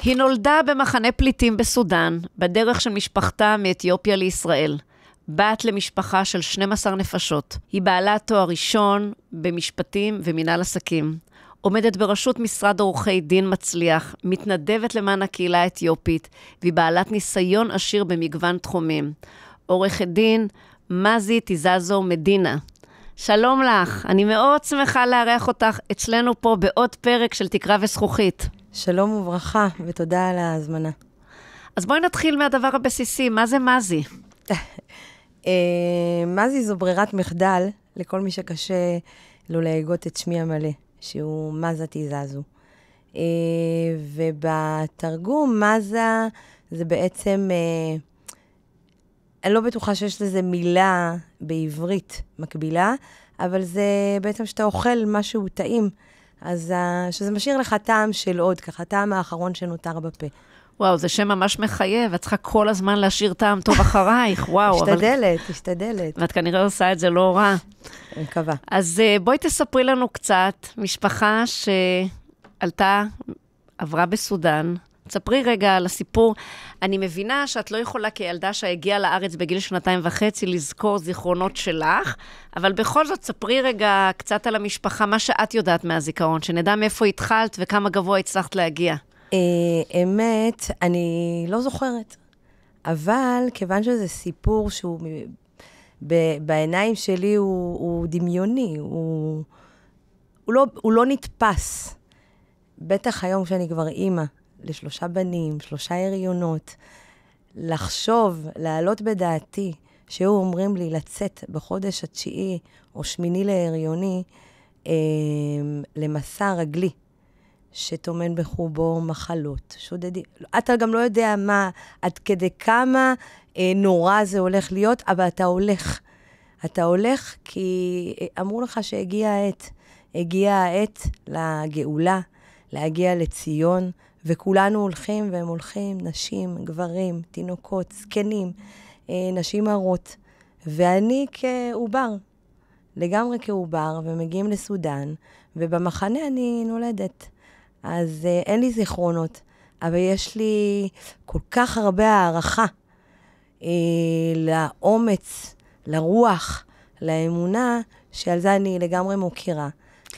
היא נולדה במחנה פליטים בסודן, בדרך של משפחתה מאתיופיה לישראל. בת למשפחה של 12 נפשות. היא בעלת תואר ראשון במשפטים ומנהל עסקים. עומדת בראשות משרד עורכי דין מצליח, מתנדבת למען הקהילה האתיופית, והיא בעלת ניסיון עשיר במגוון תחומים. עורכת דין מזי תיזזו מדינה. שלום לך, אני מאוד שמחה לארח אותך אצלנו פה בעוד פרק של תקרה וזכוכית. שלום וברכה, ותודה על ההזמנה. אז בואי נתחיל מהדבר הבסיסי, מה זה מזי? מזי זו ברירת מחדל לכל מי שקשה לו להגות את שמי המלא, שהוא מזה תיזזו. ובתרגום, מזה זה בעצם, אני לא בטוחה שיש לזה מילה בעברית מקבילה, אבל זה בעצם שאתה אוכל משהו טעים, אז שזה משאיר לך טעם של עוד, ככה, טעם האחרון שנותר בפה. וואו, זה שם ממש מחייב, את צריכה כל הזמן להשאיר טעם טוב אחרייך, וואו. תשתדלת. ואת כנראה עושה את זה לא רע. אני מקווה. אז בואי תספרי לנו קצת, משפחה שעלתה, עברה בסודן, תספרי רגע על הסיפור. אני מבינה שאת לא יכולה כילדה שהגיעה לארץ בגיל 2.5 לזכור זיכרונות שלך, אבל בכל זאת ספרי רגע קצת על המשפחה, מה שאת יודעת מהזיכרון, שנדע מאיפה התחלת וכמה גבוה הצלחת להגיע. אמת, אני לא זוכרת, אבל כיוון שזה סיפור שהוא בעיניים שלי הוא דמיוני, הוא לא נתפס. בטח היום שאני כבר אימא ל3 בנים, 3 הריונות, לחשוב, לעלות בדעתי, שהוא אומרים לי לצאת בחודש התשיעי או 8 להריוני, למסע רגלי, שתומן בחובו מחלות, שודדים. אתה גם לא יודע מה, עד כדי כמה נורא זה הולך להיות, אבל אתה הולך. אתה הולך כי אמרו לך שהגיע העת. הגיע העת לגאולה, להגיע לציון, וכולנו הולכים והם הולכים, נשים, גברים, תינוקות, זקנים, נשים הרות. ואני כעובר, לגמרי כעובר, ומגיעים לסודן, ובמחנה אני נולדת. אז אין לי זיכרונות, אבל יש לי כל כך הרבה הערכה לאומץ, לרוח, לאמונה, שעל זה אני לגמרי מוכירה.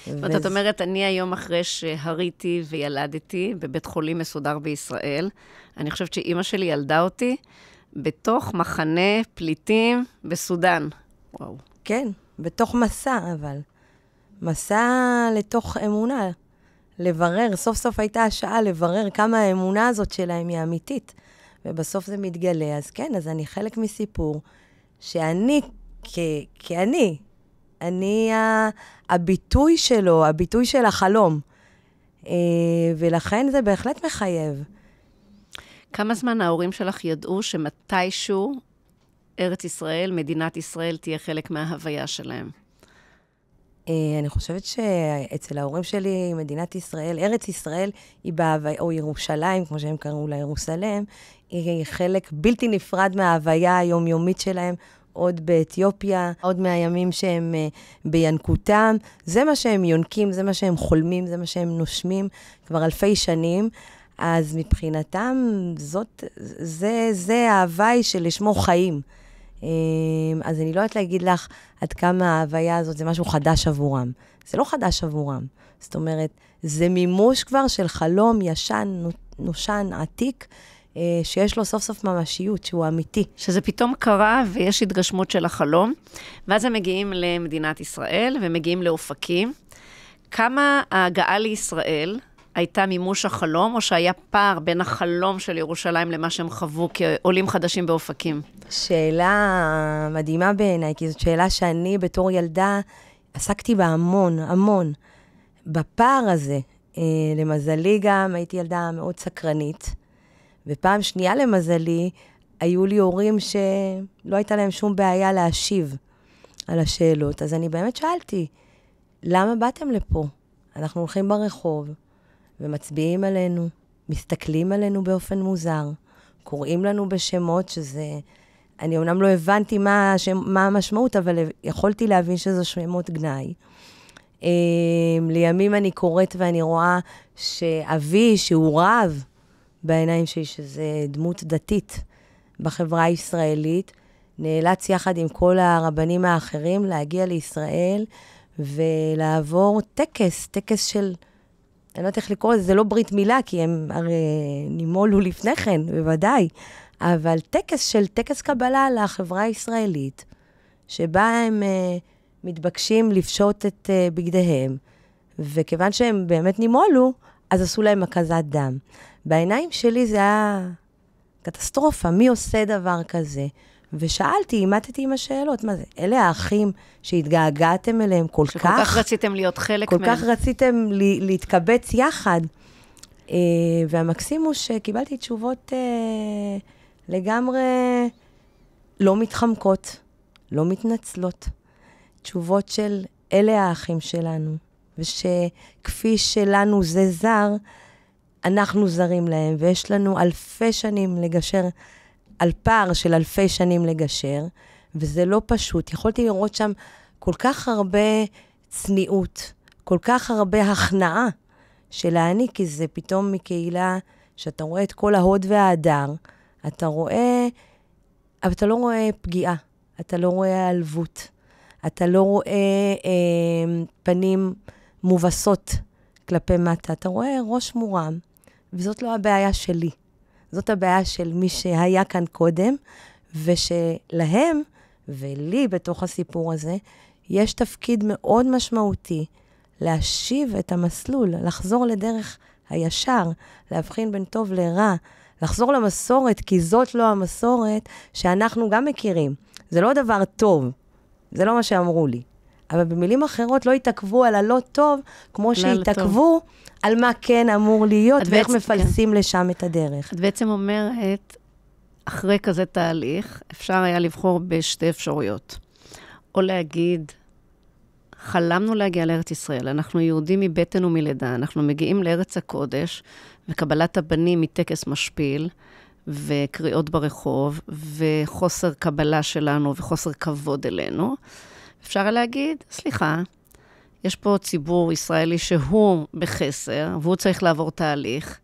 זאת אומרת, אני היום אחרי שהריתי וילדתי בבית חולים מסודר בישראל, אני חושבת שאימא שלי ילדה אותי בתוך מחנה פליטים בסודן. וואו. כן, בתוך מסע אבל. מסע לתוך אמונה. לברר, סוף סוף הייתה השעה לברר כמה האמונה הזאת שלהם היא אמיתית. ובסוף זה מתגלה. אז כן, אז אני חלק מסיפור שאני, אני הביטוי שלו, הביטוי של החלום. ולכן זה בהחלט מחייב. כמה זמן ההורים שלך ידעו שמתישהו ארץ ישראל, מדינת ישראל, תהיה חלק מההוויה שלהם? אני חושבת שאצל ההורים שלי, מדינת ישראל, ארץ ישראל, היא או ירושלים, כמו שהם קראו לה, ירוסלם, היא חלק בלתי נפרד מההוויה היומיומית שלהם, עוד באתיופיה, עוד מהימים שהם בינקותם. זה מה שהם יונקים, זה מה שהם חולמים, זה מה שהם נושמים כבר אלפי שנים. אז מבחינתם, זה ההווי של לשמו חיים. אז אני לא יודעת להגיד לך עד כמה ההוויה הזאת זה משהו חדש עבורם. זה לא חדש עבורם. זאת אומרת, זה מימוש כבר של חלום ישן, נושן, עתיק, שיש לו סוף סוף ממשיות, שהוא אמיתי. שזה פתאום קרה ויש התגשמות של החלום, ואז הם מגיעים למדינת ישראל ומגיעים לאופקים. כמה ההגעה לישראל הייתה מימוש החלום, או שהיה פער בין החלום של ירושלים למה שהם חוו כעולים חדשים באופקים? שאלה מדהימה בעיניי, כי זאת שאלה שאני בתור ילדה עסקתי בה המון. בפער הזה, למזלי גם הייתי ילדה מאוד סקרנית, ופעם שנייה למזלי, היו לי הורים שלא הייתה להם שום בעיה להשיב על השאלות. אז אני באמת שאלתי, למה באתם לפה? אנחנו הולכים ברחוב, ומצביעים עלינו, מסתכלים עלינו באופן מוזר, קוראים לנו בשמות שזה, אני אומנם לא הבנתי מה המשמעות, אבל יכולתי להבין שזה שמות גנאי. לימים אני קוראת ואני רואה שאבי, שהוא רב, בעיניים שלי, שזה דמות דתית בחברה הישראלית, נאלץ יחד עם כל הרבנים האחרים להגיע לישראל ולעבור טקס של, אני לא יודעת איך לקרוא לזה, זה לא ברית מילה, כי הם הרי נימולו לפני כן, בוודאי, אבל טקס קבלה לחברה הישראלית, שבה הם מתבקשים לפשוט את בגדיהם, וכיוון שהם באמת נימולו, אז עשו להם הקזת דם. בעיניים שלי זה היה קטסטרופה, מי עושה דבר כזה? ושאלתי, אימתתי עם השאלות, מה זה? אלה האחים שהתגעגעתם אליהם כל כך... שכל כך רציתם להיות חלק מהם. כל כך רציתם להתקבץ יחד. והמקסים הוא שקיבלתי תשובות לגמרי לא מתחמקות, לא מתנצלות. תשובות של אלה האחים שלנו, ושכפי שלנו זה זר, אנחנו זרים להם, ויש לנו אלפי שנים לגשר, על פער של אלפי שנים לגשר, וזה לא פשוט. יכולתי לראות שם כל כך הרבה צניעות, כל כך הרבה הכנעה של העני, כי זה פתאום מקהילה שאתה רואה את כל ההוד וההדר, אתה רואה, אבל אתה לא רואה פגיעה, אתה לא רואה העלבות, אתה לא רואה פנים מובסות כלפי מטה, אתה רואה ראש מורם, וזאת לא הבעיה שלי. זאת הבעיה של מי שהיה כאן קודם, ושלהם ולי בתוך הסיפור הזה, יש תפקיד מאוד משמעותי להשיב את המסלול, לחזור לדרך הישר, להבחין בין טוב לרע, לחזור למסורת, כי זאת לא המסורת שאנחנו גם מכירים. זה לא דבר טוב, זה לא מה שאמרו לי. אבל במילים אחרות לא התעכבו על הלא טוב, כמו שהתעכבו על מה כן אמור להיות, ואיך מפלסים לשם את הדרך. את בעצם אומרת, אחרי כזה תהליך, אפשר היה לבחור בשתי אפשרויות. או להגיד, חלמנו להגיע לארץ ישראל, אנחנו יהודים מבטן ומלידה, אנחנו מגיעים לארץ הקודש, וקבלת הבנים מטקס משפיל, וקריאות ברחוב, וחוסר קבלה שלנו, וחוסר כבוד אלינו. אפשר להגיד, סליחה, יש פה ציבור ישראלי שהוא בחסר, והוא צריך לעבור תהליך,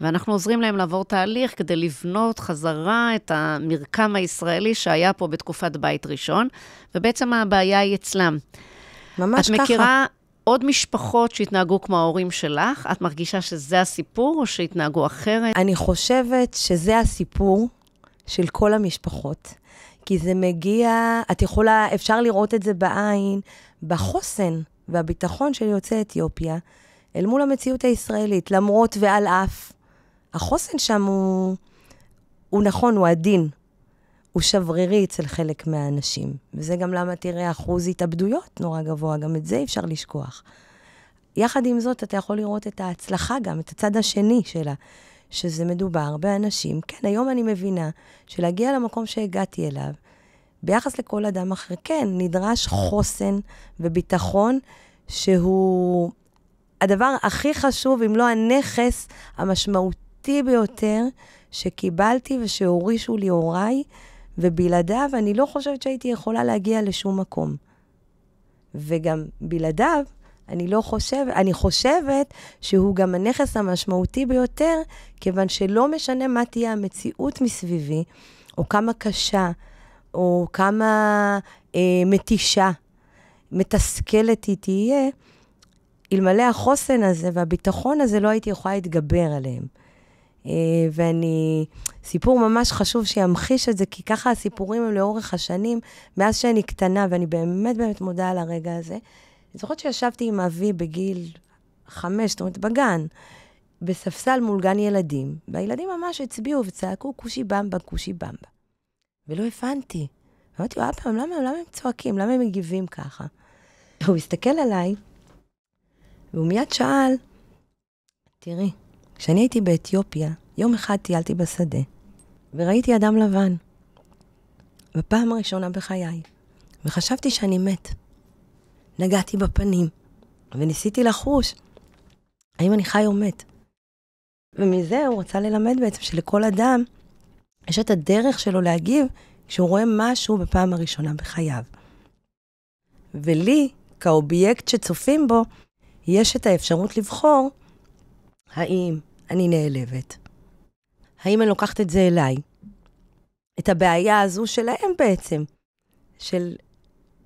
ואנחנו עוזרים להם לעבור תהליך כדי לבנות חזרה את המרקם הישראלי שהיה פה בתקופת בית ראשון, ובעצם הבעיה היא אצלם. ממש ככה. את מכירה עוד משפחות שהתנהגו כמו ההורים שלך? את מרגישה שזה הסיפור או שהתנהגו אחרת? אני חושבת שזה הסיפור של כל המשפחות. כי זה מגיע, את יכולה, אפשר לראות את זה בעין, בחוסן והביטחון של יוצאי אתיופיה, אל מול המציאות הישראלית, למרות ועל אף. החוסן שם הוא נכון, הוא עדין, הוא שברירי אצל חלק מהאנשים. וזה גם למה תראה אחוז התאבדויות נורא גבוה, גם את זה אפשר לשכוח. יחד עם זאת, אתה יכול לראות את ההצלחה גם, את הצד השני שלה, שזה מדובר באנשים. כן, היום אני מבינה שלהגיע למקום שהגעתי אליו, ביחס לכל אדם אחר, כן, נדרש חוסן וביטחון, שהוא הדבר הכי חשוב, אם לא הנכס המשמעותי ביותר, שקיבלתי ושהורישו לי הוריי, ובלעדיו אני לא חושבת שהייתי יכולה להגיע לשום מקום. וגם בלעדיו, אני חושבת שהוא גם הנכס המשמעותי ביותר, כיוון שלא משנה מה תהיה המציאות מסביבי, או כמה קשה, או כמה מתישה, מתסכלת היא תהיה, אלמלא החוסן הזה והביטחון הזה לא הייתי יכולה להתגבר עליהם. ואני, סיפור ממש חשוב שימחיש את זה, כי ככה הסיפורים הם לאורך השנים, מאז שאני קטנה, ואני באמת באמת מודה על הרגע הזה. אני זוכרת שישבתי עם אבי בגיל 5, זאת אומרת בגן, בספסל מול גן ילדים, והילדים ממש הצביעו וצעקו קושי במבה, קושי במבה. ולא הבנתי. אמרתי, פעם, למה הם צועקים? למה הם מגיבים ככה? הוא הסתכל עליי, והוא מיד שאל, תראי, כשאני הייתי באתיופיה, יום אחד טיילתי בשדה, וראיתי אדם לבן, בפעם הראשונה בחיי, וחשבתי שאני מת. נגעתי בפנים, וניסיתי לחוש, האם אני חי או מת. ומזה הוא רצה ללמד בעצם שלכל אדם, יש את הדרך שלו להגיב, כשהוא רואה משהו בפעם הראשונה בחייו. ולי, כאובייקט שצופים בו, יש את האפשרות לבחור, האם אני נעלבת, האם אני לוקחת את זה אליי? את הבעיה הזו שלהם בעצם, של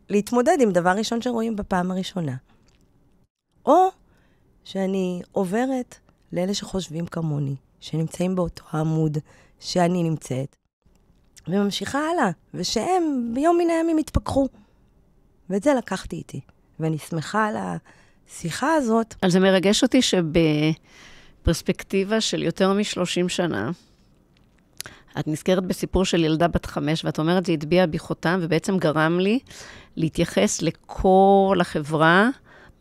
להתמודד עם דבר ראשון שרואים בפעם הראשונה. או שאני עוברת לאלה שחושבים כמוני, שנמצאים באותו עמוד שאני נמצאת, וממשיכה הלאה, ושהם ביום מן הימים יתפכחו. ואת זה לקחתי איתי. ואני שמחה על השיחה הזאת. אז זה מרגש אותי שבפרספקטיבה של יותר מ-30 שנה, את נזכרת בסיפור של ילדה בת 5, ואת אומרת, זה הטביע בי חותם, ובעצם גרם לי להתייחס לכל החברה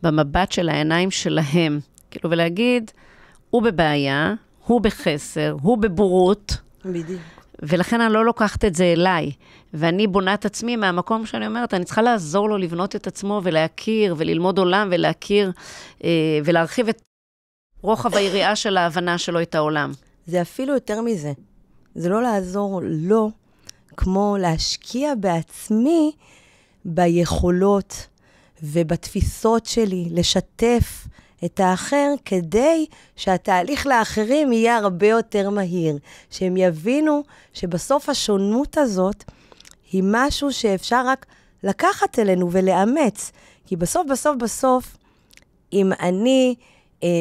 במבט של העיניים שלהם. כאילו, ולהגיד, הוא בבעיה, הוא בחסר, הוא בבורות. בדיוק. ולכן אני לא לוקחת את זה אליי. ואני בונה את עצמי מהמקום שאני אומרת, אני צריכה לעזור לו לבנות את עצמו ולהכיר וללמוד עולם ולהכיר ולהרחיב את רוחב היריעה של ההבנה שלו את העולם. זה אפילו יותר מזה. זה לא לעזור לו, כמו להשקיע בעצמי ביכולות ובתפיסות שלי, לשתף את האחר, כדי שהתהליך לאחרים יהיה הרבה יותר מהיר. שהם יבינו שבסוף השונות הזאת היא משהו שאפשר רק לקחת אלינו ולאמץ. כי בסוף, אם אני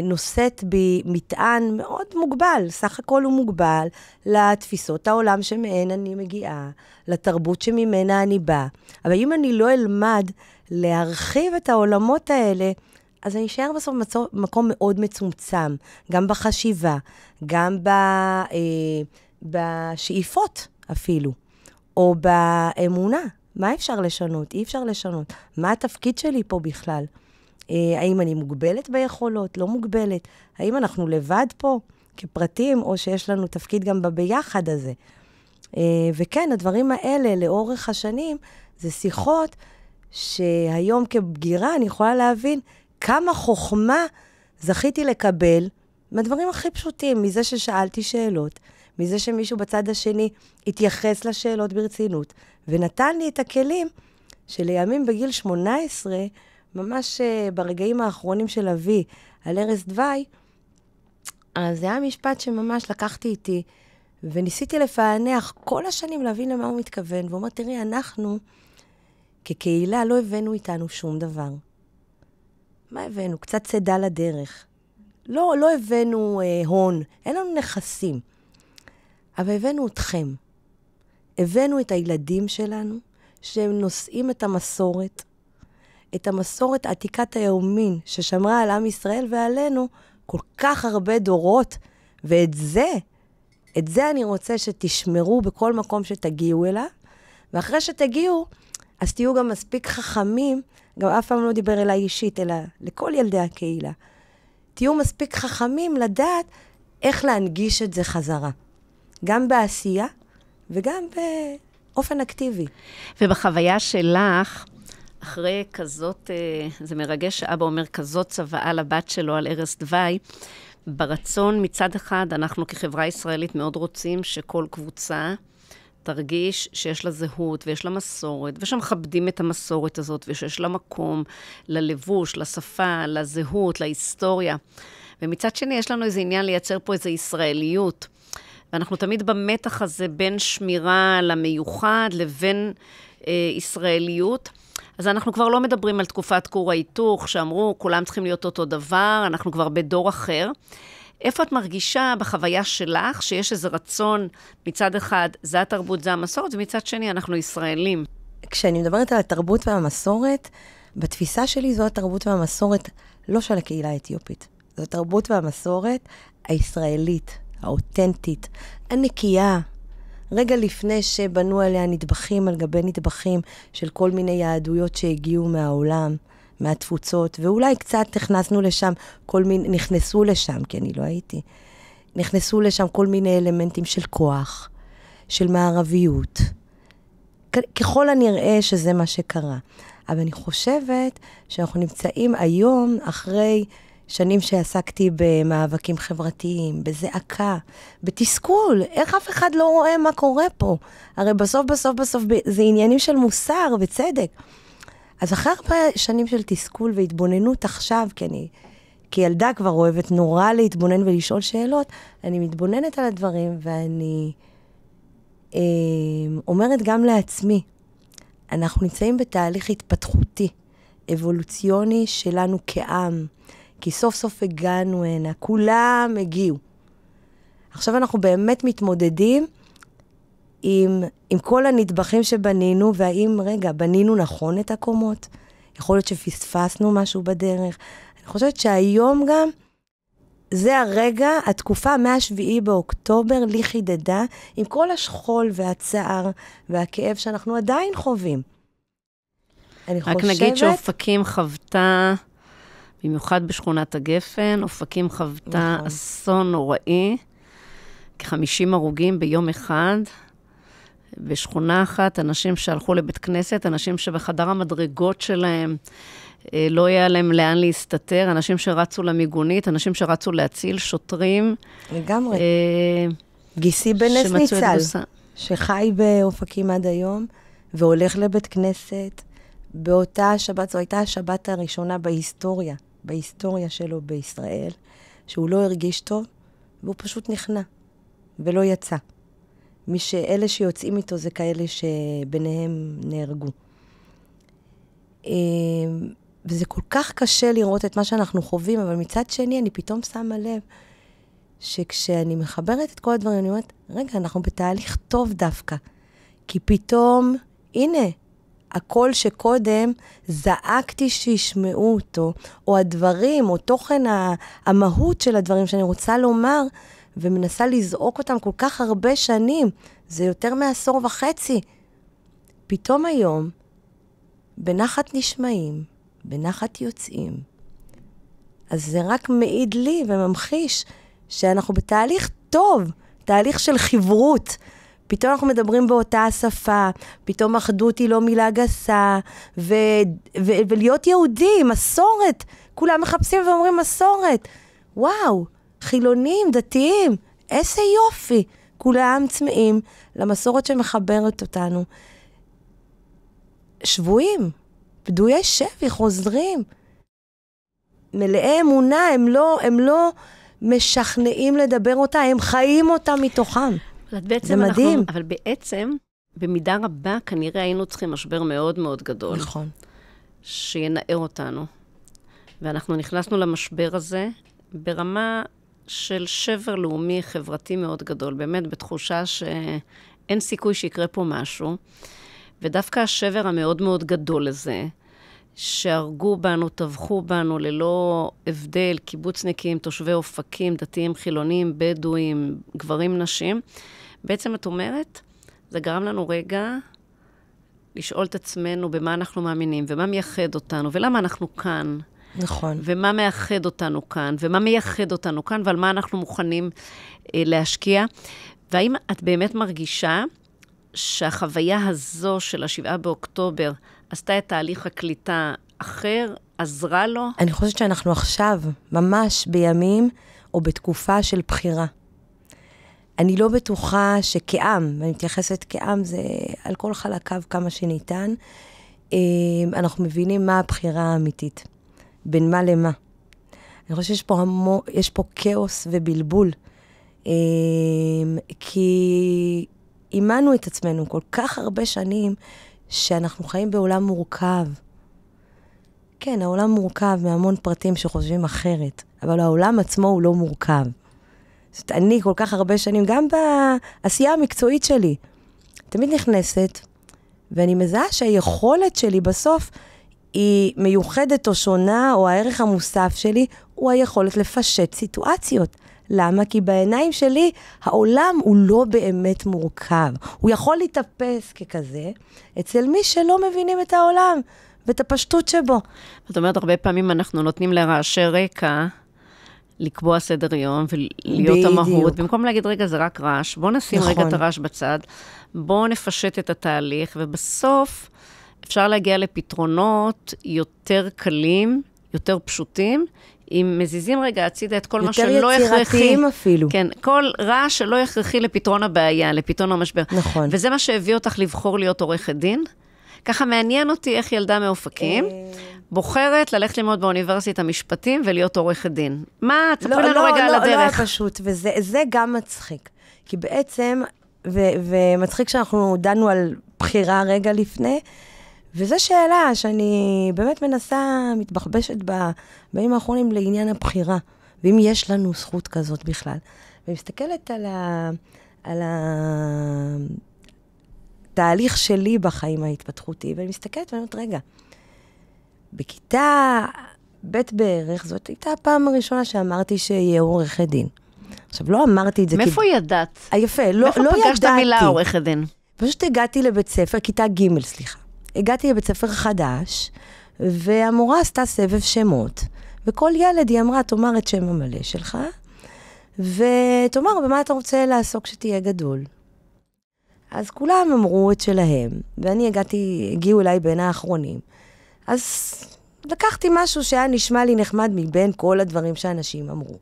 נושאת בי מטען מאוד מוגבל, סך הכל הוא מוגבל, לתפיסות העולם שמהן אני מגיעה, לתרבות שממנה אני באה. אבל אם אני לא אלמד להרחיב את העולמות האלה, אז אני אשאר בסוף מקום מאוד מצומצם, גם בחשיבה, גם בשאיפות אפילו, או באמונה. מה אפשר לשנות? אי אפשר לשנות. מה התפקיד שלי פה בכלל? האם אני מוגבלת ביכולות? לא מוגבלת. האם אנחנו לבד פה כפרטים, או שיש לנו תפקיד גם בביחד הזה? וכן, הדברים האלה לאורך השנים, זה שיחות שהיום כבגירה אני יכולה להבין כמה חוכמה זכיתי לקבל מהדברים הכי פשוטים, מזה ששאלתי שאלות, מזה שמישהו בצד השני התייחס לשאלות ברצינות, ונתן לי את הכלים שלימים בגיל 18, ממש ברגעים האחרונים של אבי, על ערש דווי, אז זה היה משפט שממש לקחתי איתי, וניסיתי לפענח כל השנים להבין למה הוא מתכוון, ואומר, תראי, אנחנו כקהילה לא הבאנו איתנו שום דבר. מה הבאנו? קצת צדה לדרך. לא הבאנו הון, אין לנו נכסים. אבל הבאנו אתכם. הבאנו את הילדים שלנו, שהם נושאים את המסורת, את המסורת עתיקת היומין, ששמרה על עם ישראל ועלינו כל כך הרבה דורות, ואת זה אני רוצה שתשמרו בכל מקום שתגיעו אליו, ואחרי שתגיעו, אז תהיו גם מספיק חכמים, גם אף פעם לא דיבר אליי אישית, אלא לכל ילדי הקהילה. תהיו מספיק חכמים לדעת איך להנגיש את זה חזרה. גם בעשייה וגם באופן אקטיבי. ובחוויה שלך, אחרי כזאת, זה מרגש שאבא אומר, כזאת צוואה לבת שלו על ערש דווי, ברצון מצד אחד, אנחנו כחברה ישראלית מאוד רוצים שכל קבוצה תרגיש שיש לה זהות ויש לה מסורת, ושמכבדים את המסורת הזאת, ושיש לה מקום ללבוש, לשפה, לזהות, להיסטוריה. ומצד שני, יש לנו איזה עניין לייצר פה איזו ישראליות. ואנחנו תמיד במתח הזה בין שמירה למיוחד לבין ישראליות. אז אנחנו כבר לא מדברים על תקופת כור ההיתוך, שאמרו, כולם צריכים להיות אותו דבר, אנחנו כבר בדור אחר. איפה את מרגישה בחוויה שלך, שיש איזה רצון, מצד אחד, זה התרבות, זה המסורת, ומצד שני, אנחנו ישראלים? כשאני מדברת על התרבות והמסורת, בתפיסה שלי זו התרבות והמסורת לא של הקהילה האתיופית. זו התרבות והמסורת הישראלית, האותנטית, הנקייה. רגע לפני שבנו עליה נדבכים על גבי נדבכים של כל מיני יהדויות שהגיעו מהעולם, מהתפוצות, ואולי קצת נכנסנו לשם, נכנסו לשם, כי אני לא הייתי, נכנסו לשם כל מיני אלמנטים של כוח, של מערביות. ככל הנראה שזה מה שקרה. אבל אני חושבת שאנחנו נמצאים היום אחרי שנים שעסקתי במאבקים חברתיים, בזעקה, בתסכול. איך אף אחד לא רואה מה קורה פה? הרי בסוף זה עניינים של מוסר וצדק. אז אחרי הרבה שנים של תסכול והתבוננות עכשיו, כי אני כילדה כבר אוהבת נורא להתבונן ולשאול שאלות, אני מתבוננת על הדברים, ואני אומרת גם לעצמי, אנחנו נמצאים בתהליך התפתחותי, אבולוציוני שלנו כעם, כי סוף סוף הגענו הנה, כולם הגיעו. עכשיו אנחנו באמת מתמודדים עם כל הנדבכים שבנינו, והאם, רגע, בנינו נכון את הקומות? יכול להיות שפספסנו משהו בדרך. אני חושבת שהיום גם, זה הרגע, התקופה מה-7 באוקטובר, לי חידדה, עם כל השכול והצער והכאב שאנחנו עדיין חווים. אני חושבת... רק נגיד שאופקים חוותה, במיוחד בשכונת הגפן, אופקים חוותה נכון. אסון נוראי, כ-50 הרוגים ביום אחד, בשכונה אחת, אנשים שהלכו לבית כנסת, אנשים שבחדר המדרגות שלהם לא היה להם לאן להסתתר, אנשים שרצו למיגונית, אנשים שרצו להציל, שוטרים. לגמרי. גיסי בנס ניצל, שחי באופקים עד היום, והולך לבית כנסת, באותה שבת, זו הייתה השבת הראשונה בהיסטוריה שלו בישראל, שהוא לא הרגיש טוב, והוא פשוט נכנע, ולא יצא. אלה שיוצאים איתו זה כאלה שביניהם נהרגו. וזה כל כך קשה לראות את מה שאנחנו חווים, אבל מצד שני אני פתאום שמה לב, שכשאני מחברת את כל הדברים, אני אומרת, רגע, אנחנו בתהליך טוב דווקא. כי פתאום, הנה, הקול שקודם זעקתי שישמעו אותו, או הדברים, או תוכן המהות של הדברים שאני רוצה לומר, ומנסה לזעוק אותם כל כך הרבה שנים, זה יותר מ10.5. פתאום היום, בנחת נשמעים, בנחת יוצאים. אז זה רק מעיד לי וממחיש שאנחנו בתהליך טוב, תהליך של חברות. פתאום אנחנו מדברים באותה השפה, פתאום אחדות היא לא מילה גסה, ולהיות יהודי, מסורת, כולם מחפשים ואומרים מסורת. וואו, חילונים, דתיים, איזה יופי. כולם צמאים למסורת שמחברת אותנו. שבויים, פדויי שבי, חוזרים. מלאי אמונה, הם לא משכנעים לדבר אותה, הם חיים אותה מתוכם. זה מדהים. אבל בעצם, במידה רבה, כנראה היינו צריכים משבר מאוד מאוד גדול. נכון. שינער אותנו. ואנחנו נכנסנו למשבר הזה ברמה של שבר לאומי חברתי מאוד גדול, באמת בתחושה שאין סיכוי שיקרה פה משהו, ודווקא השבר המאוד מאוד גדול הזה, שהרגו בנו, טבחו בנו ללא הבדל, קיבוצניקים, תושבי אופקים, דתיים, חילונים, בדואים, גברים, נשים, בעצם את אומרת, זה גרם לנו רגע לשאול את עצמנו במה אנחנו מאמינים, ומה מייחד אותנו, ולמה אנחנו כאן. נכון. ומה מאחד אותנו כאן, ומה מייחד אותנו כאן, ועל מה אנחנו מוכנים להשקיע. והאם את באמת מרגישה שהחוויה הזו של 7 באוקטובר עשתה את תהליך הקליטה אחר, עזרה לו? אני חושבת שאנחנו עכשיו, ממש בימים או בתקופה של בחירה. אני לא בטוחה שכעם, ואני מתייחסת כעם, זה על כל חלקיו כמה שניתן, אנחנו מבינים מה הבחירה האמיתית. בין מה למה. אני חושבת שיש פה כאוס ובלבול, כי אימנו את עצמנו כל כך הרבה שנים, שאנחנו חיים בעולם מורכב. כן, העולם מורכב מהמון פרטים שחושבים אחרת, אבל העולם עצמו הוא לא מורכב. זאת אומרת, אני כל כך הרבה שנים, גם בעשייה המקצועית שלי, תמיד נכנסת, ואני מזהה שהיכולת שלי בסוף, היא מיוחדת או שונה, או הערך המוסף שלי, הוא היכולת לפשט סיטואציות. למה? כי בעיניים שלי, העולם הוא לא באמת מורכב. הוא יכול להתאפס ככזה, אצל מי שלא מבינים את העולם, ואת הפשטות שבו. זאת אומרת, הרבה פעמים אנחנו נותנים לרעשי רקע, לקבוע סדר יום, ולהיות המהות. במקום להגיד, רגע, זה רק רעש, בוא נשים רגע את הרעש בצד, בוא נפשט את התהליך, ובסוף אפשר להגיע לפתרונות יותר קלים, יותר פשוטים, אם מזיזים רגע הצידה את כל מה שלא הכרחי. יותר יצירתיים אפילו. כן, כל רעש שלא הכרחי לפתרון הבעיה, לפתרון המשבר. נכון. וזה מה שהביא אותך לבחור להיות עורכת דין. ככה מעניין אותי איך ילדה מאופקים, בוחרת ללכת ללמוד באוניברסיטת המשפטים ולהיות עורכת דין. מה, תספרי לנו רגע על הדרך. לא פשוט, וזה גם מצחיק. כי בעצם, ומצחיק שאנחנו דנו על בחירה רגע לפני, וזו שאלה שאני באמת מנסה, מתבחבשת בימים האחרונים לעניין הבחירה, ואם יש לנו זכות כזאת בכלל. ומסתכלת על התהליך שלי בחיים ההתפתחותי, ואני מסתכלת ואני אומרת, רגע, בכיתה ב' בערך, זאת הייתה הפעם הראשונה שאמרתי שיהיה עורכת דין. עכשיו, לא אמרתי את זה... מאיפה ידעת? יפה, לא ידעתי. מאיפה פגשת מילה עורכת דין? פשוט הגעתי לבית ספר, כיתה ג' סליחה. הגעתי לבית ספר חדש, והמורה עשתה סבב שמות, וכל ילד היא אמרה, תאמר את שם המלא שלך, ותאמר, במה אתה רוצה לעסוק שתהיה גדול? אז כולם אמרו את שלהם, ואני הגיעו אליי בין האחרונים. אז לקחתי משהו שהיה נשמע לי נחמד מבין כל הדברים שאנשים אמרו.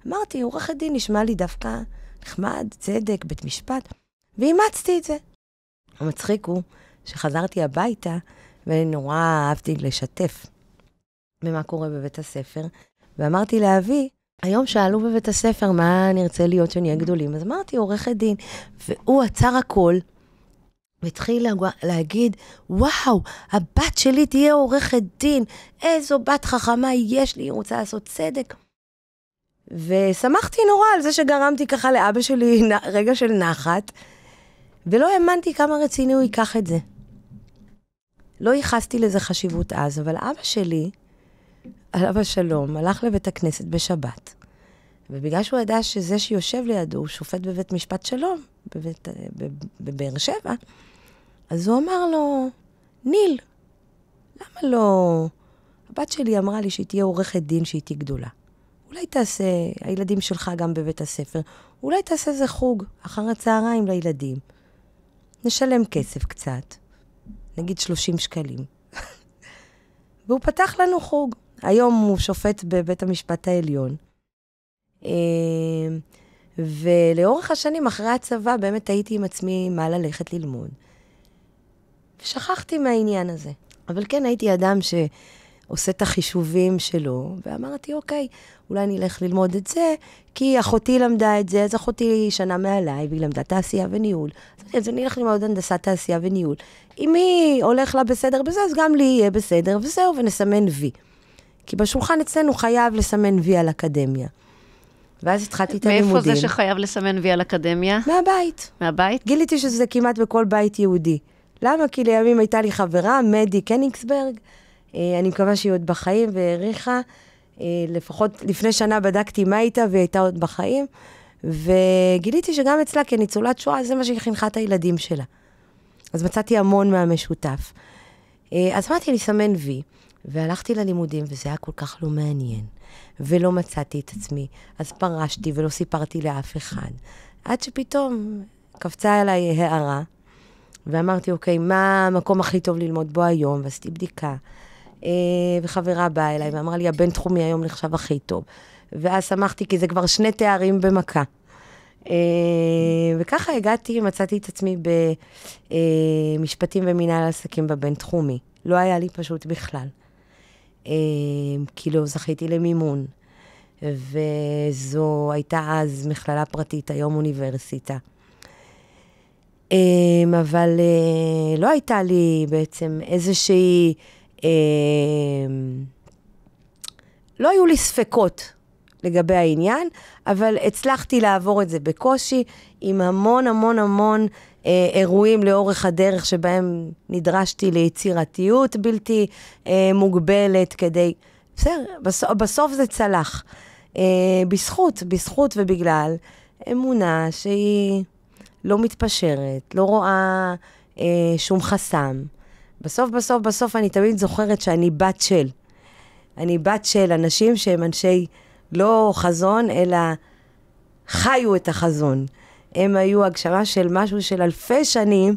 אמרתי, עורכת דין נשמע לי דווקא נחמד, צדק, בית משפט, ואימצתי את זה. המצחיק הוא שחזרתי הביתה, ואני נורא אהבתי לשתף במה קורה בבית הספר, ואמרתי לאבי, היום שאלו בבית הספר מה נרצה להיות שנהיה גדולים, אז אמרתי עורכת דין, והוא עצר הכל, והתחיל להגיד, וואו, הבת שלי תהיה עורכת דין, איזו בת חכמה יש לי, היא רוצה לעשות צדק. ושמחתי נורא על זה שגרמתי ככה לאבא שלי רגע של נחת, ולא האמנתי כמה רציני הוא ייקח את זה. לא ייחסתי לזה חשיבות אז, אבל אבא שלי, עליו השלום, הלך לבית הכנסת בשבת. ובגלל שהוא ידע שזה שיושב לידו, הוא שופט בבית משפט שלום, בבאר שבע, אז הוא אמר לו, ניל, למה לא? הבת שלי אמרה לי שהיא תהיה עורכת דין, שהיא תהיה גדולה. אולי תעשה, הילדים שלך גם בבית הספר, אולי תעשה איזה חוג אחר הצהריים לילדים. נשלם כסף קצת, נגיד 30 שקלים. והוא פתח לנו חוג. היום הוא שופט בבית המשפט העליון. ולאורך השנים אחרי הצבא באמת הייתי עם עצמי מה ללכת ללמוד. ושכחתי מהעניין הזה. אבל כן הייתי אדם שעושה את החישובים שלו, ואמרתי, אוקיי, אולי אני אלך ללמוד את זה, כי אחותי למדה את זה, אז אחותי שנה מעליי, והיא למדה תעשייה וניהול. אז אני אלך ללמוד הנדסת תעשייה וניהול. אם היא הולך לה בסדר בזה, אז גם לי יהיה בסדר, וזהו, ונסמן וי. כי בשולחן אצלנו חייב לסמן וי על אקדמיה. ואז התחלתי את הלימודים. מאיפה זה שחייב לסמן וי על אקדמיה? מהבית. מהבית? גיליתי שזה כמעט בכל בית יהודי. למה? כי לימים הייתה לי חברה, מדי קניגסברג, אני מקווה שהיא עוד בחיים והעריכה, לפחות לפני שנה בדקתי מה הייתה והיא הייתה עוד בחיים, וגיליתי שגם אצלה כניצולת שואה, זה מה שהיא חינכה את הילדים שלה. אז מצאתי המון מהמשותף. אז אמרתי, אני אסמן וי, והלכתי ללימודים, וזה היה כל כך לא מעניין, ולא מצאתי את עצמי. אז פרשתי ולא סיפרתי לאף אחד. עד שפתאום קפצה אליי הערה, ואמרתי, אוקיי, מה המקום הכי טוב ללמוד בו היום? ועשיתי בדיקה. וחברה באה אליי, ואמרה לי, הבן תחומי היום נחשב הכי טוב. ואז שמחתי, כי זה כבר 2 תארים במכה. וככה הגעתי, מצאתי את עצמי במשפטים ומנהל עסקים בבין תחומי. לא היה לי פשוט בכלל. כי לא זכיתי למימון. וזו הייתה אז מכללה פרטית, היום אוניברסיטה. אבל לא הייתה לי בעצם איזושהי, לא היו לי ספקות לגבי העניין, אבל הצלחתי לעבור את זה בקושי, עם המון המון המון אירועים לאורך הדרך, שבהם נדרשתי ליצירתיות בלתי מוגבלת, כדי, בסוף זה צלח. בזכות ובגלל אמונה שהיא לא מתפשרת, לא רואה שום חסם. בסוף אני תמיד זוכרת שאני בת של. אני בת של אנשים שהם אנשי לא חזון, אלא חיו את החזון. הם היו הגשמה של משהו של אלפי שנים,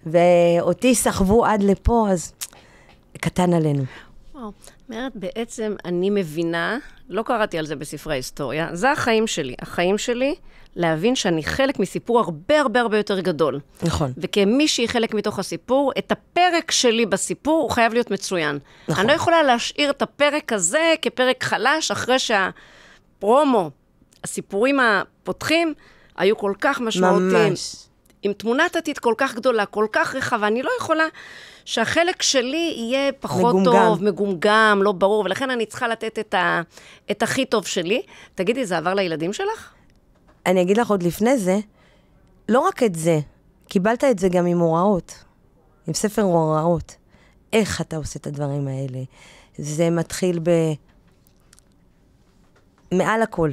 ואותי סחבו עד לפה, אז קטן עלינו. אומרת, בעצם אני מבינה, לא קראתי על זה בספרי ההיסטוריה, זה החיים שלי. החיים שלי להבין שאני חלק מסיפור הרבה הרבה הרבה יותר גדול. נכון. וכמי שהיא חלק מתוך הסיפור, את הפרק שלי בסיפור הוא חייב להיות מצוין. נכון. אני לא יכולה להשאיר את הפרק הזה כפרק חלש, אחרי שהפרומו, הסיפורים הפותחים, היו כל כך משמעותיים. ממש. עם תמונת עתיד כל כך גדולה, כל כך רחבה, אני לא יכולה שהחלק שלי יהיה פחות טוב, מגומגם, לא ברור, ולכן אני צריכה לתת את הכי טוב שלי. תגידי, זה עבר לילדים שלך? אני אגיד לך עוד לפני זה, לא רק את זה, קיבלת את זה גם עם הוראות, עם ספר הוראות. איך אתה עושה את הדברים האלה? זה מתחיל מעל הכל.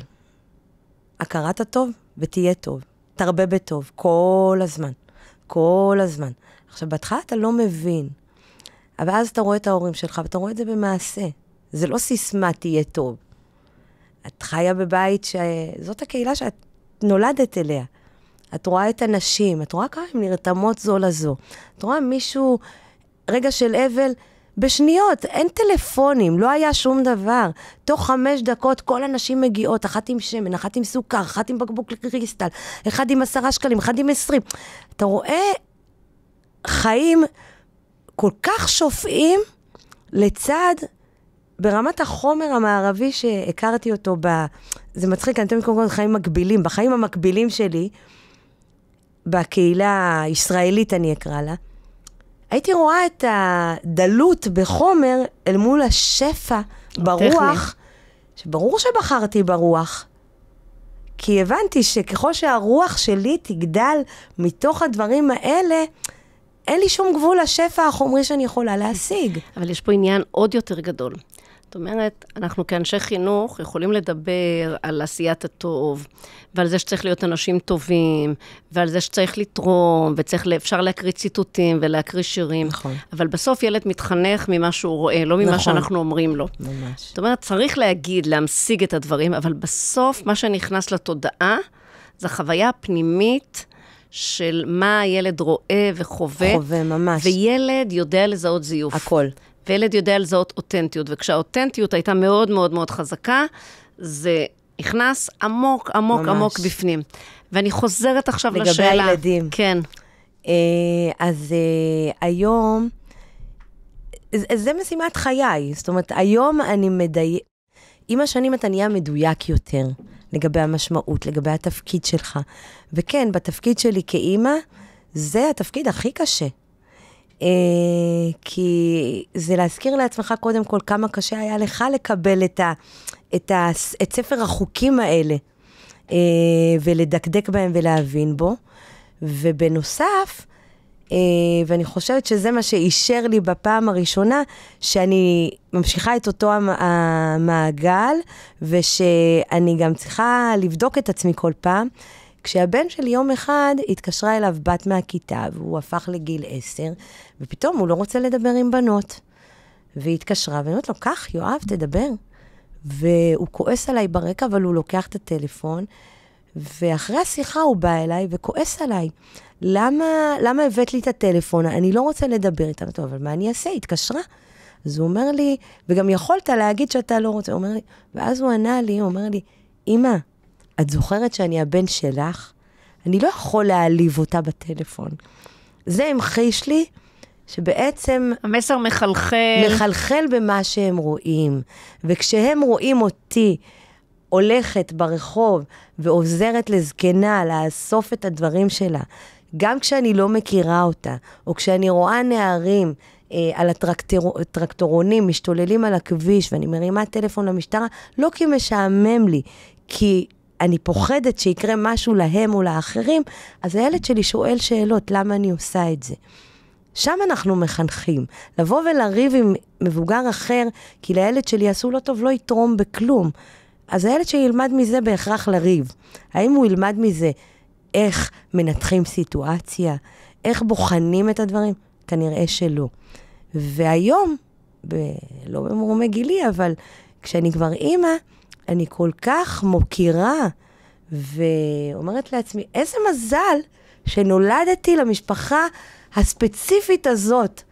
הכרת הטוב ותהיה טוב. תרבה בטוב, כל הזמן. כל הזמן. עכשיו, בהתחלה אתה לא מבין, אבל אז אתה רואה את ההורים שלך, ואתה רואה את זה במעשה. זה לא סיסמה תהיה טוב. את חיה בבית זאת הקהילה שאת נולדת אליה. את רואה את הנשים, את רואה כמה הן נרתמות זו לזו. את רואה מישהו, רגע של אבל, בשניות, אין טלפונים, לא היה שום דבר. תוך 5 דקות כל הנשים מגיעות, אחת עם שמן, אחת עם סוכר, אחת עם בקבוק קריסטל, אחד עם 10 שקלים, אחד עם 20. אתה רואה חיים כל כך שופעים לצד, ברמת החומר המערבי שהכרתי אותו זה מצחיק, אני תמיד קודם כל חיים מקבילים, בחיים המקבילים שלי, בקהילה הישראלית אני אקרא לה, הייתי רואה את הדלות בחומר אל מול השפע ברוח, שברור שבחרתי ברוח, כי הבנתי שככל שהרוח שלי תגדל מתוך הדברים האלה, אין לי שום גבול לשפע החומרי שאני יכולה להשיג. אבל יש פה עניין עוד יותר גדול. זאת אומרת, אנחנו כאנשי חינוך יכולים לדבר על עשיית הטוב, ועל זה שצריך להיות אנשים טובים, ועל זה שצריך לתרום, ואפשר להקריא ציטוטים ולהקריא שירים. נכון. אבל בסוף ילד מתחנך ממה שהוא רואה, לא ממה שאנחנו אומרים לו. ממש. זאת אומרת, צריך להגיד, להמשיג את הדברים, אבל בסוף מה שנכנס לתודעה, זה חוויה הפנימית של מה הילד רואה וחווה. חווה, ממש. וילד יודע לזהות זיוף. הכל. וילד יודע לזהות אותנטיות, וכשהאותנטיות הייתה מאוד מאוד מאוד חזקה, זה נכנס עמוק, עמוק, ממש. עמוק בפנים. ואני חוזרת עכשיו לשאלה. לגבי הילדים. כן. אז היום, זה משימת חיי. זאת אומרת, היום אני עם השנים אתה נהיה מדויק יותר, לגבי המשמעות, לגבי התפקיד שלך. וכן, בתפקיד שלי כאימא, זה התפקיד הכי קשה. כי זה להזכיר לעצמך קודם כל כמה קשה היה לך לקבל את ספר החוקים האלה, ולדקדק בהם ולהבין בו. ובנוסף, ואני חושבת שזה מה שאישר לי בפעם הראשונה, שאני ממשיכה את אותו המעגל, ושאני גם צריכה לבדוק את עצמי כל פעם, כשהבן שלי יום אחד התקשרה אליו בת מהכיתה, והוא הפך לגיל 10, ופתאום הוא לא רוצה לדבר עם בנות. והיא התקשרה, ואני אומרת לו, כך, יואב, תדבר. והוא כועס עליי ברקע, אבל הוא לוקח את הטלפון, ואחרי השיחה הוא בא אליי וכועס עליי. למה הבאת לי את הטלפון? אני לא רוצה לדבר איתה. טוב, אבל מה אני אעשה? התקשרה. אז הוא אומר לי, וגם יכולת להגיד שאתה לא רוצה. הוא אומר לי, ואז הוא ענה לי, הוא אומר לי, אמא, את זוכרת שאני הבן שלך? אני לא יכול להעליב אותה בטלפון. זה המחיש לי שבעצם המסר מחלחל במה שהם רואים. וכשהם רואים אותי הולכת ברחוב ועוזרת לזקנה לאסוף את הדברים שלה, גם כשאני לא מכירה אותה, או כשאני רואה נערים על הטרקטורונים משתוללים על הכביש, ואני מרימה טלפון למשטרה, לא כי משעמם לי, כי אני פוחדת שיקרה משהו להם או לאחרים, אז הילד שלי שואל שאלות, למה אני עושה את זה? שם אנחנו מחנכים. לבוא ולריב עם מבוגר אחר, כי לילד שלי עשו לא טוב, לא יתרום בכלום. אז הילד שלי ילמד מזה בהכרח לריב. האם הוא ילמד מזה איך מנתחים סיטואציה? איך בוחנים את הדברים? כנראה שלא. והיום, לא במרומי גילי, אבל כשאני כבר אימא, אני כל כך מוקירה, ואומרת לעצמי, איזה מזל שנולדתי למשפחה הספציפית הזאת,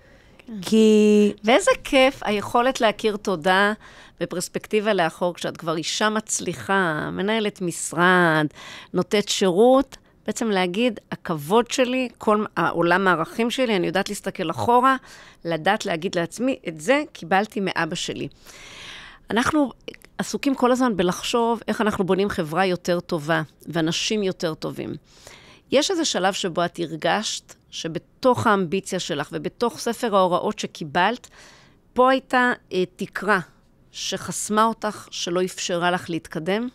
כי... ואיזה כיף היכולת להכיר תודה בפרספקטיבה לאחור, כשאת כבר אישה מצליחה, מנהלת משרד, נותנת שירות, בעצם להגיד, הכבוד שלי, כל העולם הערכים שלי, אני יודעת להסתכל אחורה, לדעת להגיד לעצמי, את זה קיבלתי מאבא שלי. אנחנו עסוקים כל הזמן בלחשוב איך אנחנו בונים חברה יותר טובה, ואנשים יותר טובים. יש איזה שלב שבו את הרגשת שבתוך האמביציה שלך ובתוך ספר ההוראות שקיבלת, פה הייתה תקרה שחסמה אותך, שלא אפשרה לך להתקדם?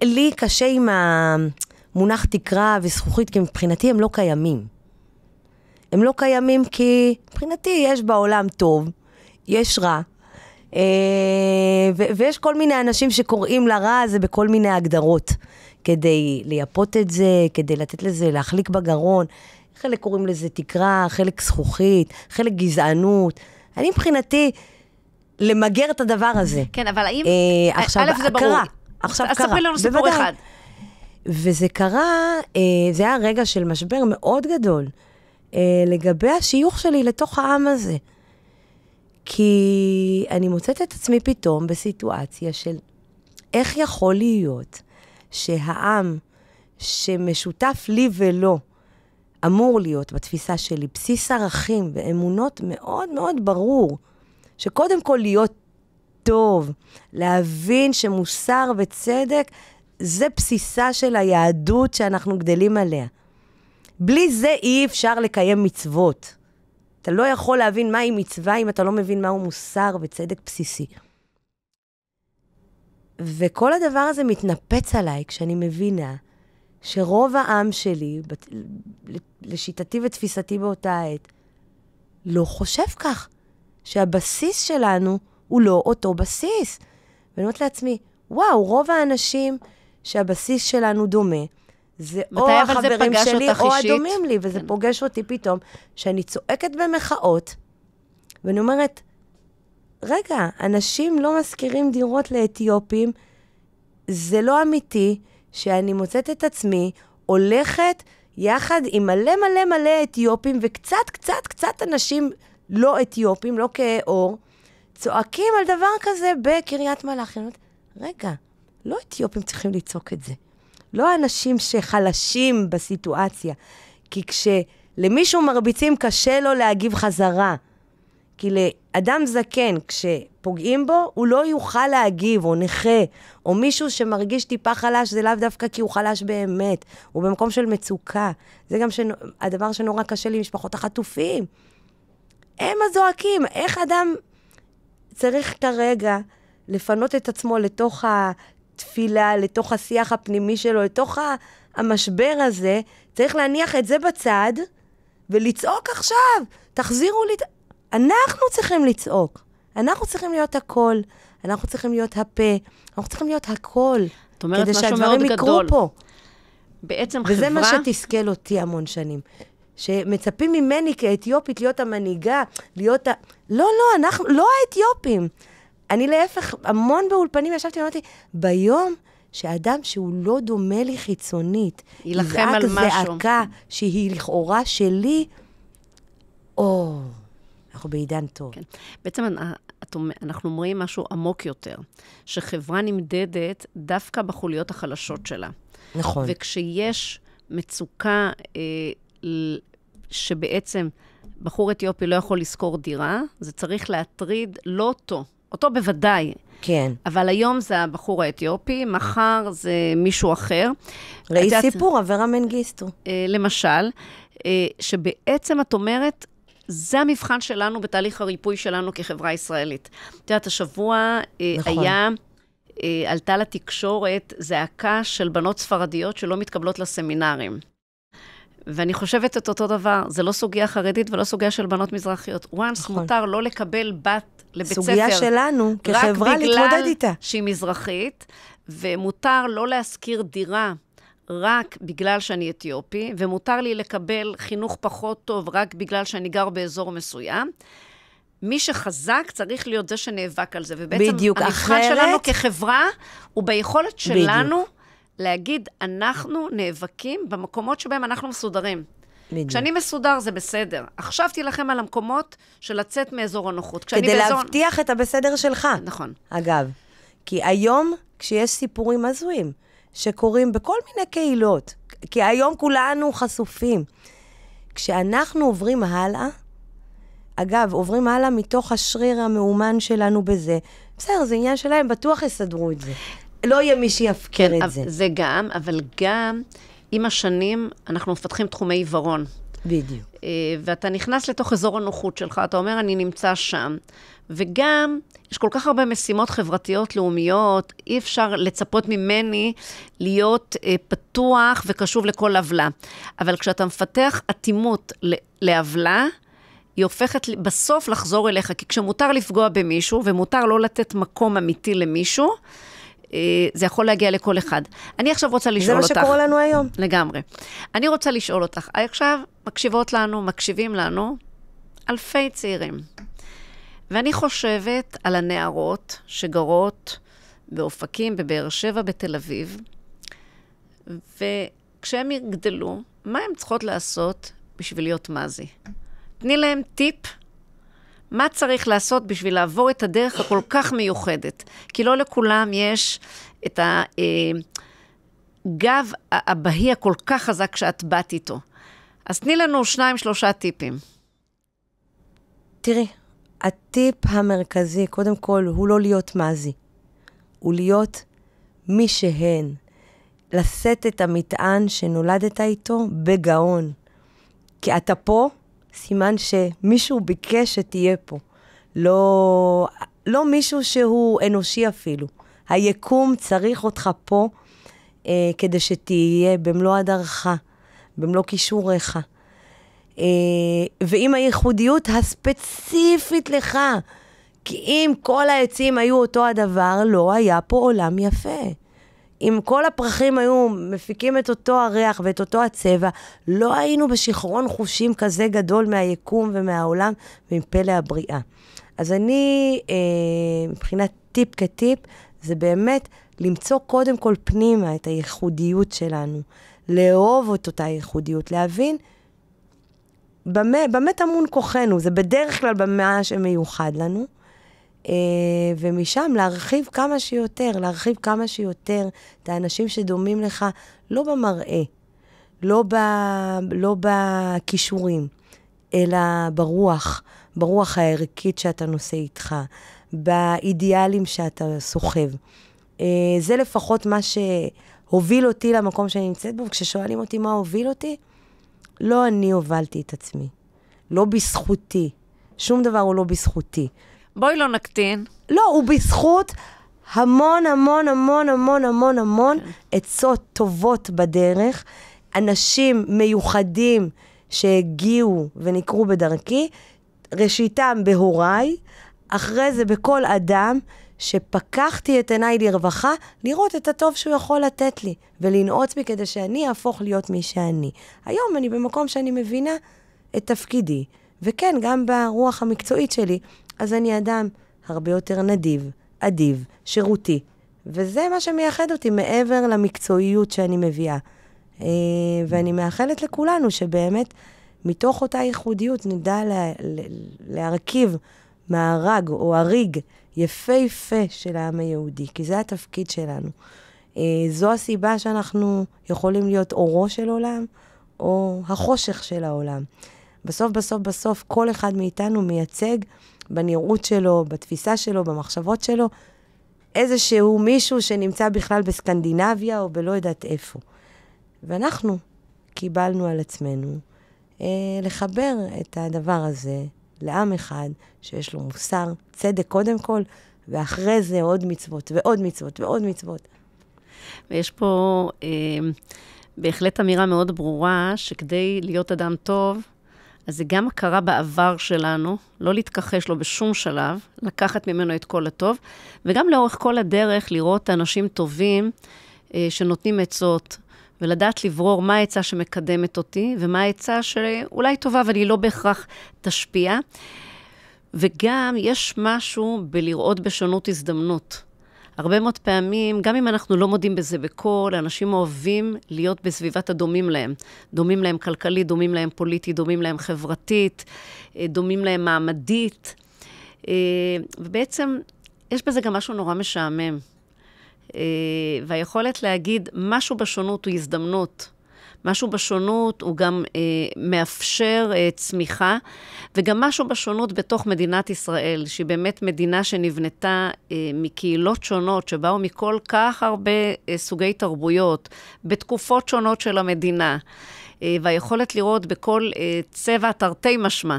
לי קשה עם המונח תקרה וזכוכית, כי מבחינתי הם לא קיימים. הם לא קיימים כי מבחינתי יש בעולם טוב, יש רע, ויש כל מיני אנשים שקוראים לרע הזה בכל מיני הגדרות, כדי לייפות את זה, כדי לתת לזה, להחליק בגרון. חלק קוראים לזה תקרה, חלק זכוכית, חלק גזענות. אני מבחינתי למגר את הדבר הזה. כן, אבל האם... עכשיו, זה ברור. עכשיו קרה. אז ספרי לנו סיפור אחד. וזה קרה, זה היה רגע של משבר מאוד גדול, לגבי השיוך שלי לתוך העם הזה. כי אני מוצאת את עצמי פתאום בסיטואציה של איך יכול להיות שהעם שמשותף לי ולא, אמור להיות בתפיסה שלי, בסיס ערכים ואמונות מאוד מאוד ברור, שקודם כל להיות טוב, להבין שמוסר וצדק, זה בסיסה של היהדות שאנחנו גדלים עליה. בלי זה אי אפשר לקיים מצוות. אתה לא יכול להבין מהי מצווה אם אתה לא מבין מהו מוסר וצדק בסיסי. וכל הדבר הזה מתנפץ עליי כשאני מבינה שרוב העם שלי, לשיטתי ותפיסתי באותה עת, לא חושב כך. שהבסיס שלנו הוא לא אותו בסיס. ואני אומרת לעצמי, וואו, רוב האנשים שהבסיס שלנו דומה, זה או החברים שלי או הדומים לי, וזה פוגש אותי פתאום, שאני צועקת במחאות, ואני אומרת, רגע, אנשים לא מזכירים דירות לאתיופים, זה לא אמיתי, שאני מוצאת את עצמי, הולכת יחד עם מלא מלא מלא אתיופים, וקצת אנשים לא אתיופים, לא כאור, צועקים על דבר כזה בקריית מלאכי. רגע, לא אתיופים צריכים לצעוק את זה. לא אנשים שחלשים בסיטואציה, כי כשלמישהו מרביצים קשה לו להגיב חזרה. כי לאדם זקן, כשפוגעים בו, הוא לא יוכל להגיב, או נכה, או מישהו שמרגיש טיפה חלש, זה לאו דווקא כי הוא חלש באמת, הוא במקום של מצוקה. זה גם הדבר שנורא קשה לי, משפחות החטופים. הם הזועקים, איך אדם צריך כרגע לפנות את עצמו לתוך התפילה, לתוך השיח הפנימי שלו, לתוך המשבר הזה, צריך להניח את זה בצד, ולצעוק עכשיו, תחזירו לי, אנחנו צריכים לצעוק, אנחנו צריכים להיות הכל, אנחנו צריכים להיות הפה, אנחנו צריכים להיות הכל, כדי שהדברים יקרו פה. בעצם וזה חברה... מה שתסכל אותי המון שנים. שמצפים ממני כאתיופית להיות המנהיגה, להיות לא, אנחנו, לא האתיופים. אני להפך, המון באולפנים ישבתי ואמרתי, ביום שאדם שהוא לא דומה לי חיצונית, ילחם על משהו. זעקה שהיא לכאורה שלי, אנחנו בעידן טוב. כן. בעצם אנחנו אומרים משהו עמוק יותר, שחברה נמדדת דווקא בחוליות החלשות שלה. נכון. וכשיש מצוקה שבעצם בחור אתיופי לא יכול לשכור דירה, זה צריך להטריד לא אותו בוודאי. כן. אבל היום זה הבחור האתיופי, מחר זה מישהו אחר. ראי סיפור, אברה מנגיסטו. למשל, שבעצם את אומרת, זה המבחן שלנו בתהליך הריפוי שלנו כחברה ישראלית. את יודעת, השבוע נכון. עלתה לתקשורת זעקה של בנות ספרדיות שלא מתקבלות לסמינרים. ואני חושבת את אותו דבר, זה לא סוגיה חרדית ולא סוגיה של בנות מזרחיות. וואנס מותר לא לקבל בת לבית ספר. סוגיה שלנו, כחברה להתמודד איתה. רק בגלל שהיא מזרחית, ומותר לא להשכיר דירה רק בגלל שאני אתיופי, ומותר לי לקבל חינוך פחות טוב רק בגלל שאני גר באזור מסוים. מי שחזק צריך להיות זה שנאבק על זה. ובעצם בדיוק, המבחן שלנו כחברה, הוא ביכולת שלנו להגיד, אנחנו נאבקים במקומות שבהם אנחנו מסודרים. בדיוק. כשאני מסודר זה בסדר. עכשיו תילחם על המקומות של לצאת מאזור הנוחות. כדי להבטיח את הבסדר שלך. נכון. אגב, כי היום, כשיש סיפורים הזויים, שקורים בכל מיני קהילות, כי היום כולנו חשופים, כשאנחנו עוברים הלאה, אגב, עוברים הלאה מתוך השריר המאומן שלנו בזה, בסדר, זה עניין שלהם, בטוח יסדרו את זה. לא יהיה מי שיפקר את זה. זה גם, אבל גם עם השנים אנחנו מפתחים תחומי עיוורון. בדיוק. ואתה נכנס לתוך אזור הנוחות שלך, אתה אומר, אני נמצא שם. וגם, יש כל כך הרבה משימות חברתיות, לאומיות, אי אפשר לצפות ממני להיות פתוח וקשוב לכל עוולה. אבל כשאתה מפתח אטימות לעוולה, היא הופכת בסוף לחזור אליך, כי כשמותר לפגוע במישהו, ומותר לא לתת מקום אמיתי למישהו, זה יכול להגיע לכל אחד. אני עכשיו רוצה לשאול אותך. זה מה שקורה לנו היום. לגמרי. אני רוצה לשאול אותך, עכשיו מקשיבות לנו, מקשיבים לנו, אלפי צעירים. ואני חושבת על הנערות שגרות באופקים, בבאר שבע, בתל אביב, וכשהם יגדלו, מה הם צריכות לעשות בשביל להיות מזי? תני להם טיפ, מה צריך לעשות בשביל לעבור את הדרך הכל כך מיוחדת? כי לא לכולם יש את הגב הבהי הכל כך חזק שאת באת איתו. אז תני לנו 2-3 טיפים. תראי, הטיפ המרכזי, קודם כל, הוא לא להיות מזי. הוא להיות מי שהן. לשאת את המטען שנולדת איתו בגאון. כי אתה פה, סימן שמישהו ביקש שתהיה פה. לא מישהו שהוא אנושי אפילו. היקום צריך אותך פה כדי שתהיה במלוא הדרכה, במלוא כישוריך. ועם הייחודיות הספציפית לך. כי אם כל העצים היו אותו הדבר, לא היה פה עולם יפה. אם כל הפרחים היו מפיקים את אותו הריח ואת אותו הצבע, לא היינו בשחרון חושים כזה גדול מהיקום ומהעולם ומפלא הבריאה. אז אני, מבחינת טיפ כטיפ, זה באמת למצוא קודם כל פנימה את הייחודיות שלנו, לאהוב את אותה ייחודיות, להבין במה טמון כוחנו, זה בדרך כלל במה שמיוחד לנו, ומשם להרחיב כמה שיותר את האנשים שדומים לך, לא במראה, לא בכישורים, אלא ברוח הערכית שאתה נושא איתך, באידיאלים שאתה סוחב. זה לפחות מה שהוביל אותי למקום שאני נמצאת בו, וכששואלים אותי מה הוביל אותי, לא אני הובלתי את עצמי, לא בזכותי, שום דבר הוא לא בזכותי. בואי לא נקטין. לא, הוא בזכות המון המון המון המון המון המון עצות טובות בדרך, אנשים מיוחדים שהגיעו ונקרו בדרכי, ראשיתם בהוריי, אחרי זה בכל אדם שפקחתי את עיניי לרווחה, לראות את הטוב שהוא יכול לתת לי, ולנעוץ בי כדי שאני אהפוך להיות מי שאני. היום אני במקום שאני מבינה את תפקידי, וכן, גם ברוח המקצועית שלי, אז אני אדם הרבה יותר נדיב, אדיב, שירותי, וזה מה שמייחד אותי מעבר למקצועיות שאני מביאה. ואני מאחלת לכולנו שבאמת מתוך אותה ייחודיות נדע להרכיב מארג או הריג יפה של העם היהודי, כי זה התפקיד שלנו. זו הסיבה שאנחנו יכולים להיות אורו של עולם, או החושך של העולם. בסוף, כל אחד מאיתנו מייצג בנראות שלו, בתפיסה שלו, במחשבות שלו, איזשהו מישהו שנמצא בכלל בסקנדינביה או בלא יודעת איפה. ואנחנו קיבלנו על עצמנו לחבר את הדבר הזה לעם אחד שיש לו מוסר, צדק קודם כל, ואחרי זה עוד מצוות ועוד מצוות ועוד מצוות. ויש פה בהחלט אמירה מאוד ברורה, שכדי להיות אדם טוב, אז זה גם הכרה בעבר שלנו, לא להתכחש לו בשום שלב, לקחת ממנו את כל הטוב, וגם לאורך כל הדרך לראות אנשים טובים שנותנים עצות, ולדעת לברור מה העצה שמקדמת אותי, ומה העצה שאולי טובה, אבל היא לא בהכרח תשפיע. וגם יש משהו בלראות בשונות הזדמנות. הרבה מאוד פעמים, גם אם אנחנו לא מודים בזה בכל, אנשים אוהבים להיות בסביבת הדומים להם. דומים להם כלכלית, דומים להם פוליטית, דומים להם חברתית, דומים להם מעמדית. ובעצם יש בזה גם משהו נורא משעמם. והיכולת להגיד, משהו בשונות הוא הזדמנות. משהו בשונות הוא גם מאפשר צמיחה, וגם משהו בשונות בתוך מדינת ישראל, שהיא באמת מדינה שנבנתה מקהילות שונות, שבאו מכל כך הרבה סוגי תרבויות, בתקופות שונות של המדינה, והיכולת לראות בכל צבע תרתי משמע,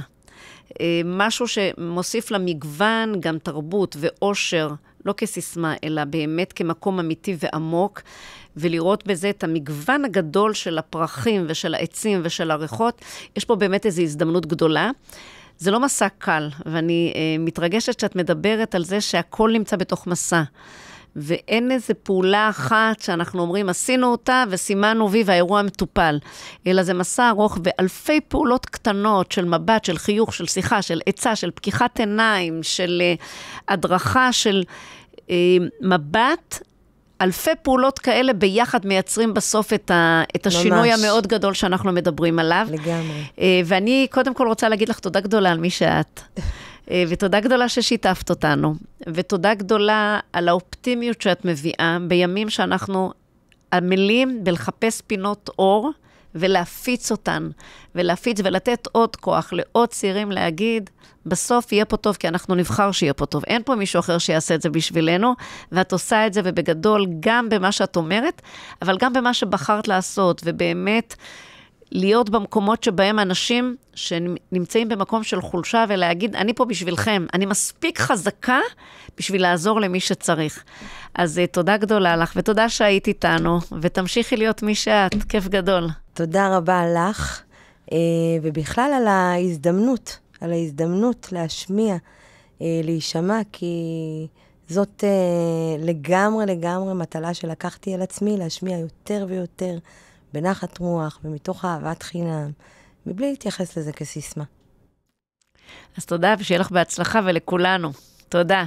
משהו שמוסיף למגוון גם תרבות ואושר, לא כסיסמה, אלא באמת כמקום אמיתי ועמוק, ולראות בזה את המגוון הגדול של הפרחים ושל העצים ושל הריחות. יש פה באמת איזו הזדמנות גדולה. זה לא מסע קל, ואני מתרגשת שאת מדברת על זה שהכל נמצא בתוך מסע. ואין איזו פעולה אחת שאנחנו אומרים, עשינו אותה וסימנו וי והאירוע מטופל. אלא זה מסע ארוך ואלפי פעולות קטנות של מבט, של חיוך, של שיחה, של עצה, של פקיחת עיניים, של הדרכה, של מבט. אלפי פעולות כאלה ביחד מייצרים בסוף את השינוי המאוד גדול שאנחנו מדברים עליו. לגמרי. ואני קודם כל רוצה להגיד לך תודה גדולה על מי שאת. ותודה גדולה ששיתפת אותנו. ותודה גדולה על האופטימיות שאת מביאה בימים שאנחנו עמלים בלחפש פינות אור ולהפיץ אותן. ולהפיץ ולתת עוד כוח לעוד צעירים להגיד, בסוף יהיה פה טוב, כי אנחנו נבחר שיהיה פה טוב. אין פה מישהו אחר שיעשה את זה בשבילנו, ואת עושה את זה, ובגדול גם במה שאת אומרת, אבל גם במה שבחרת לעשות, ובאמת להיות במקומות שבהם אנשים שנמצאים במקום של חולשה, ולהגיד, אני פה בשבילכם, אני מספיק חזקה בשביל לעזור למי שצריך. אז תודה גדולה לך, ותודה שהיית איתנו, ותמשיכי להיות מי שאת, כיף גדול. תודה רבה לך, ובכלל על ההזדמנות להשמיע, להישמע, כי זאת לגמרי מטלה שלקחתי על עצמי, להשמיע יותר ויותר בנחת רוח ומתוך אהבת חינם, מבלי להתייחס לזה כסיסמה. אז תודה, ושיהיה לך בהצלחה ולכולנו. תודה.